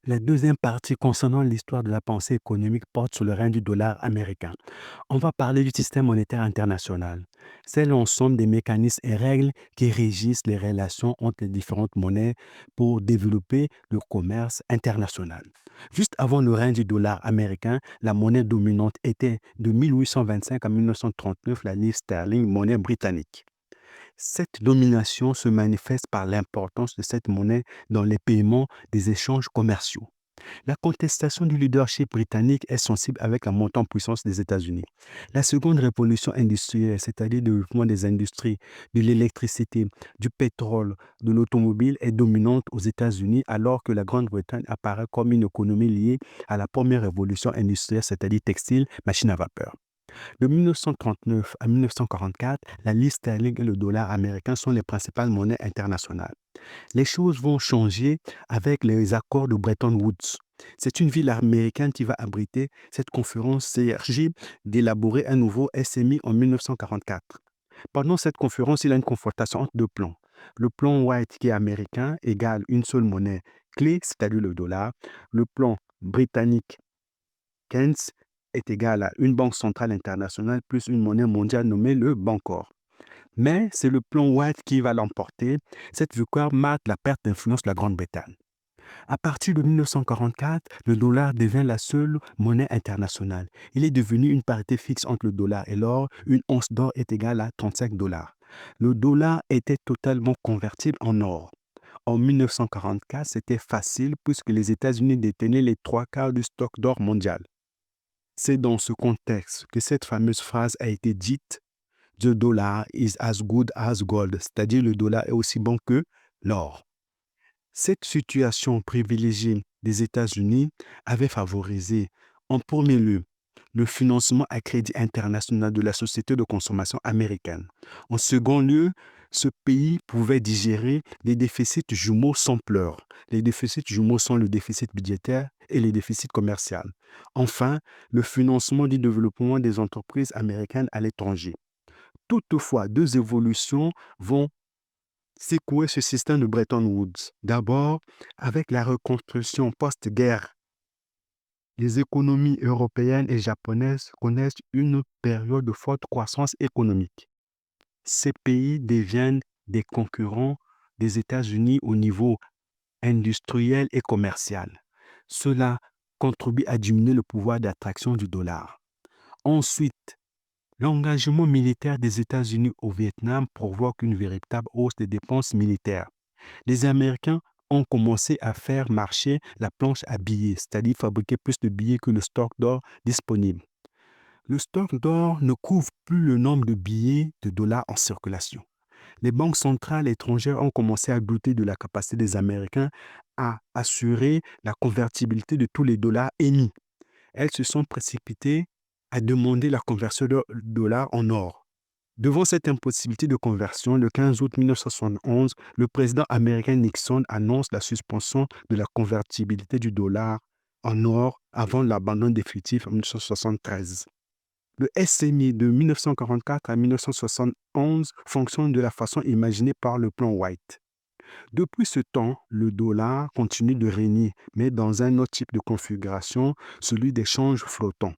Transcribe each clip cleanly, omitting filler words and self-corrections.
La deuxième partie concernant l'histoire de la pensée économique porte sur le règne du dollar américain. On va parler du système monétaire international. C'est l'ensemble des mécanismes et règles qui régissent les relations entre les différentes monnaies pour développer le commerce international. Juste avant le règne du dollar américain, la monnaie dominante était de 1825 à 1939 la livre sterling, monnaie britannique. Cette domination se manifeste par l'importance de cette monnaie dans les paiements des échanges commerciaux. La contestation du leadership britannique est sensible avec la montée en puissance des États-Unis. La seconde révolution industrielle, c'est-à-dire le développement des industries, de l'électricité, du pétrole, de l'automobile, est dominante aux États-Unis alors que la Grande-Bretagne apparaît comme une économie liée à la première révolution industrielle, c'est-à-dire textile, machine à vapeur. De 1939 à 1944, la livre sterling et le dollar américain sont les principales monnaies internationales. Les choses vont changer avec les accords de Bretton Woods. C'est une ville américaine qui va abriter cette conférence CRJ d'élaborer un nouveau SMI en 1944. Pendant cette conférence, il y a une confrontation entre deux plans. Le plan White qui est américain égale une seule monnaie clé, c'est-à-dire le dollar. Le plan britannique Keynes est égal à une banque centrale internationale plus une monnaie mondiale nommée le Bancor. Mais c'est le plan White qui va l'emporter. Cette victoire marque la perte d'influence de la Grande-Bretagne. À partir de 1944, le dollar devient la seule monnaie internationale. Il est devenu une parité fixe entre le dollar et l'or. Une once d'or est égale à 35 dollars. Le dollar était totalement convertible en or. En 1944, c'était facile puisque les États-Unis détenaient les trois quarts du stock d'or mondial. C'est dans ce contexte que cette fameuse phrase a été dite: The dollar is as good as gold, c'est-à-dire le dollar est aussi bon que l'or. Cette situation privilégiée des États-Unis avait favorisé, en premier lieu, le financement à crédit international de la société de consommation américaine. En second lieu, ce pays pouvait digérer des déficits jumeaux sans pleurs. Les déficits jumeaux sont le déficit budgétaire et les déficits commerciaux. Enfin, le financement du développement des entreprises américaines à l'étranger. Toutefois, deux évolutions vont secouer ce système de Bretton Woods. D'abord, avec la reconstruction post-guerre, les économies européennes et japonaises connaissent une période de forte croissance économique. Ces pays deviennent des concurrents des États-Unis au niveau industriel et commercial. Cela contribue à diminuer le pouvoir d'attraction du dollar. Ensuite, l'engagement militaire des États-Unis au Vietnam provoque une véritable hausse des dépenses militaires. Les Américains ont commencé à faire marcher la planche à billets, c'est-à-dire fabriquer plus de billets que le stock d'or disponible. Le stock d'or ne couvre plus le nombre de billets de dollars en circulation. Les banques centrales étrangères ont commencé à douter de la capacité des Américains à assurer la convertibilité de tous les dollars émis. Elles se sont précipitées à demander la conversion de dollars en or. Devant cette impossibilité de conversion, le 15 août 1971, le président américain Nixon annonce la suspension de la convertibilité du dollar en or avant l'abandon définitif en 1973. Le SMI de 1944 à 1971 fonctionne de la façon imaginée par le plan White. Depuis ce temps, le dollar continue de régner, mais dans un autre type de configuration, celui d'échange flottant.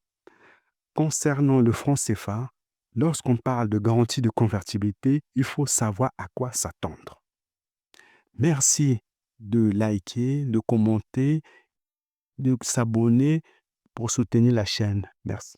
Concernant le franc CFA, lorsqu'on parle de garantie de convertibilité, il faut savoir à quoi s'attendre. Merci de liker, de commenter, de s'abonner pour soutenir la chaîne. Merci.